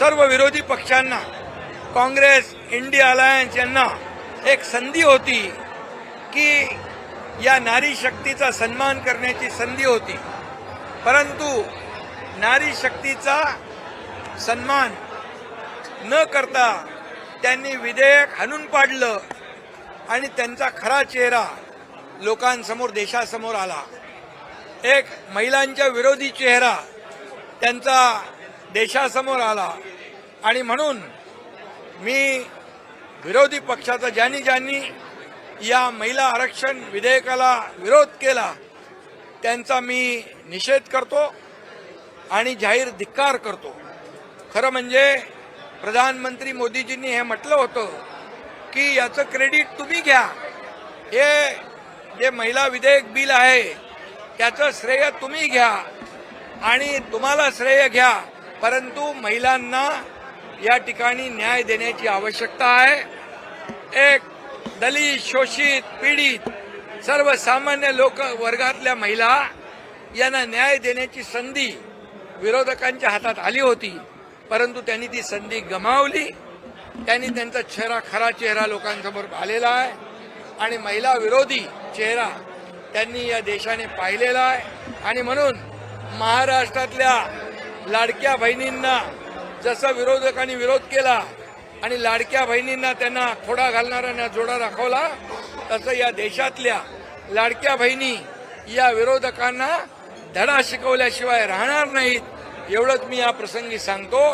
सर्व विरोधी पक्षांना, काँग्रेस, इंडिया अलायन्स यांना एक संधी होती की या नारी शक्तीचा सन्मान करण्याची संधी होती, परंतु नारी शक्तीचा सन्मान न करता त्यांनी विधेयक हाणून पाडलं आणि त्यांचा खरा चेहरा लोकांसमोर, देशासमोर आला। एक महिलांच्या विरोधी चेहरा त्यांचा देशासमोर आला आणि म्हणून मी विरोधी पक्षाचा ज्यांनी या महिला आरक्षण विधेयकाला विरोध केला त्यांचा मी निषेध करतो आणि जाहीर धिक्कार करतो। खरं म्हणजे प्रधानमंत्री मोदीजींनी हे म्हटलं होतं की याचं क्रेडिट तुम्ही घ्या, हे जे महिला विधेयक बिल आहे त्याचं श्रेय तुम्ही घ्या आणि तुम्हाला श्रेय घ्या, परंतु महिलांना या ठिकाणी न्याय देण्याची आवश्यकता आहे। एक दलित, शोषित, पीडित, सर्वसामान्य लोक वर्गातल्या महिला यांना न्याय देण्याची संधी विरोधकांच्या हातात आली होती, परंतु त्यांनी ती संधी गमावली। त्यांनी त्यांचा खरा चेहरा लोकांसमोर आलेला आहे आणि महिला विरोधी चेहरा त्यांनी या देशाने पाहिलेला आहे। आणि म्हणून महाराष्ट्रातल्या लाडक्या बहिणींना जसं विरोधकांनी विरोध केला आणि लाडक्या बहिणींना त्यांना खोडा घालणाऱ्यांना जोडा दाखवला, तसं या देशातल्या लाडक्या बहिणी या विरोधकांना धडा शिकवल्याशिवाय राहणार नाहीत, एवढंच मी या प्रसंगी सांगतो।